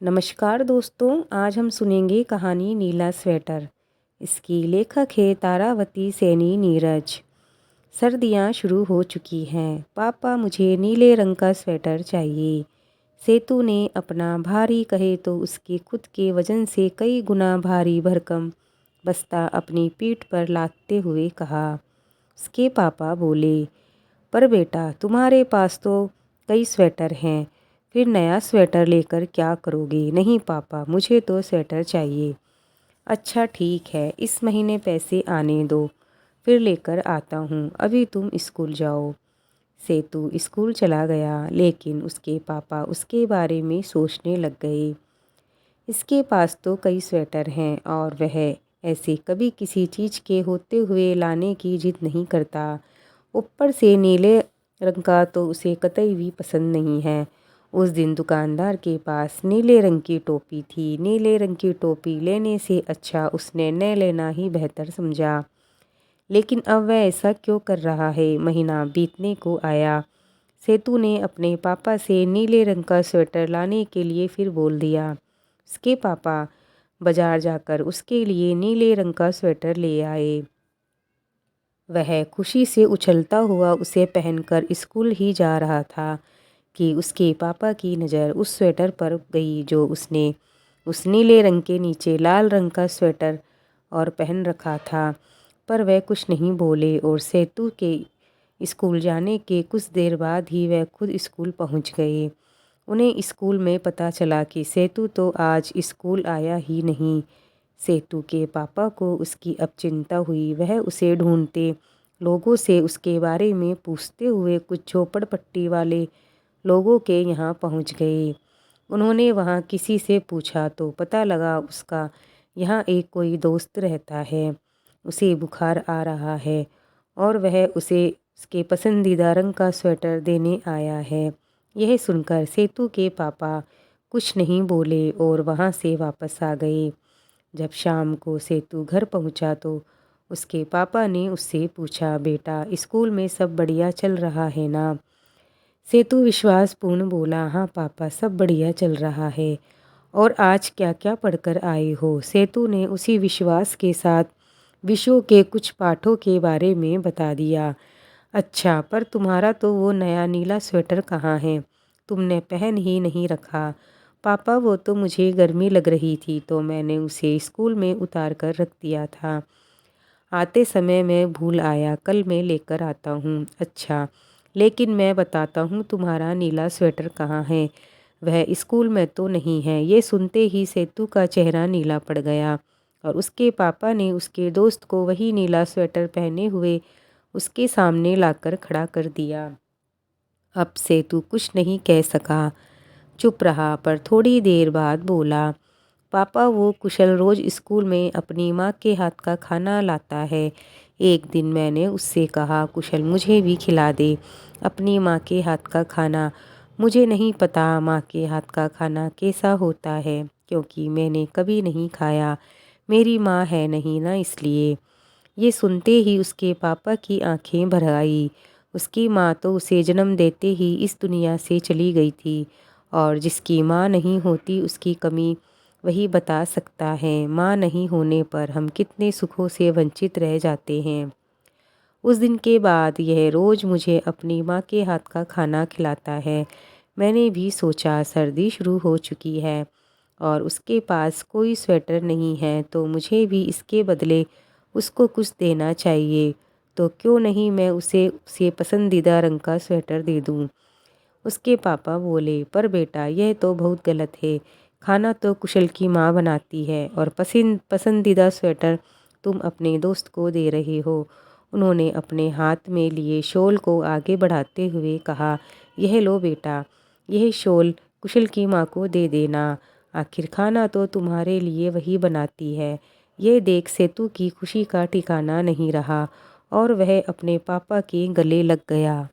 नमस्कार दोस्तों, आज हम सुनेंगे कहानी नीला स्वेटर। इसकी लेखक है तारावती सैनी नीरज। सर्दियाँ शुरू हो चुकी हैं। पापा, मुझे नीले रंग का स्वेटर चाहिए। सेतु ने अपना भारी कहे तो उसके खुद के वजन से कई गुना भारी भरकम बस्ता अपनी पीठ पर लादते हुए कहा। उसके पापा बोले, पर बेटा, तुम्हारे पास तो कई स्वेटर हैं, फिर नया स्वेटर लेकर क्या करोगे? नहीं पापा, मुझे तो स्वेटर चाहिए। अच्छा ठीक है, इस महीने पैसे आने दो, फिर लेकर आता हूँ। अभी तुम स्कूल जाओ। सेतु स्कूल चला गया, लेकिन उसके पापा उसके बारे में सोचने लग गए। इसके पास तो कई स्वेटर हैं और वह ऐसे कभी किसी चीज़ के होते हुए लाने की जिद नहीं करता। ऊपर से नीले रंग का तो उसे कतई भी पसंद नहीं है। उस दिन दुकानदार के पास नीले रंग की टोपी थी। नीले रंग की टोपी लेने से अच्छा उसने न लेना ही बेहतर समझा। लेकिन अब वह ऐसा क्यों कर रहा है? महीना बीतने को आया। सेतु ने अपने पापा से नीले रंग का स्वेटर लाने के लिए फिर बोल दिया। उसके पापा बाजार जाकर उसके लिए नीले रंग का स्वेटर ले आए। वह खुशी से उछलता हुआ उसे पहनकर स्कूल ही जा रहा था कि उसके पापा की नज़र उस स्वेटर पर गई जो उसने उस नीले रंग के नीचे लाल रंग का स्वेटर और पहन रखा था। पर वह कुछ नहीं बोले और सेतु के स्कूल जाने के कुछ देर बाद ही वह खुद स्कूल पहुंच गए। उन्हें स्कूल में पता चला कि सेतु तो आज स्कूल आया ही नहीं। सेतु के पापा को उसकी अब चिंता हुई। वह उसे ढूंढते, लोगों से उसके बारे में पूछते हुए कुछ झोपड़पट्टी वाले लोगों के यहाँ पहुँच गए। उन्होंने वहाँ किसी से पूछा तो पता लगा उसका यहाँ एक कोई दोस्त रहता है। उसे बुखार आ रहा है और वह उसे उसके पसंदीदा रंग का स्वेटर देने आया है। यह सुनकर सेतु के पापा कुछ नहीं बोले और वहाँ से वापस आ गए। जब शाम को सेतु घर पहुँचा तो उसके पापा ने उससे पूछा, बेटा, स्कूल में सब बढ़िया चल रहा है ना? सेतु विश्वासपूर्ण बोला, हाँ पापा, सब बढ़िया चल रहा है। और आज क्या क्या पढ़कर आए हो? सेतु ने उसी विश्वास के साथ विषयों के कुछ पाठों के बारे में बता दिया। अच्छा, पर तुम्हारा तो वो नया नीला स्वेटर कहाँ है? तुमने पहन ही नहीं रखा। पापा, वो तो मुझे गर्मी लग रही थी तो मैंने उसे स्कूल में उतार कर रख दिया था। आते समय मैं भूल आया, कल मैं लेकर आता हूँ। अच्छा, लेकिन मैं बताता हूँ, तुम्हारा नीला स्वेटर कहाँ है? वह स्कूल में तो नहीं है। ये सुनते ही सेतु का चेहरा नीला पड़ गया और उसके पापा ने उसके दोस्त को वही नीला स्वेटर पहने हुए उसके सामने लाकर खड़ा कर दिया। अब सेतु कुछ नहीं कह सका, चुप रहा, पर थोड़ी देर बाद बोला, पापा, वो कुशल रोज स्कूल में अपनी माँ के हाथ का खाना लाता है। एक दिन मैंने उससे कहा, कुशल, मुझे भी खिला दे अपनी माँ के हाथ का खाना। मुझे नहीं पता माँ के हाथ का खाना कैसा होता है, क्योंकि मैंने कभी नहीं खाया। मेरी माँ है नहीं ना, इसलिए। ये सुनते ही उसके पापा की आंखें भर आई। उसकी माँ तो उसे जन्म देते ही इस दुनिया से चली गई थी और जिसकी माँ नहीं होती उसकी कमी वही बता सकता है। माँ नहीं होने पर हम कितने सुखों से वंचित रह जाते हैं। उस दिन के बाद यह रोज़ मुझे अपनी माँ के हाथ का खाना खिलाता है। मैंने भी सोचा, सर्दी शुरू हो चुकी है और उसके पास कोई स्वेटर नहीं है तो मुझे भी इसके बदले उसको कुछ देना चाहिए। तो क्यों नहीं मैं उसे पसंदीदा रंग का स्वेटर दे दूँ। उसके पापा बोले, पर बेटा, यह तो बहुत गलत है। खाना तो कुशल की माँ बनाती है और पसंदीदा स्वेटर तुम अपने दोस्त को दे रहे हो। उन्होंने अपने हाथ में लिए शॉल को आगे बढ़ाते हुए कहा, यह लो बेटा, यह शॉल कुशल की माँ को दे देना। आखिर खाना तो तुम्हारे लिए वही बनाती है। यह देख सेतु की खुशी का ठिकाना नहीं रहा और वह अपने पापा के गले लग गया।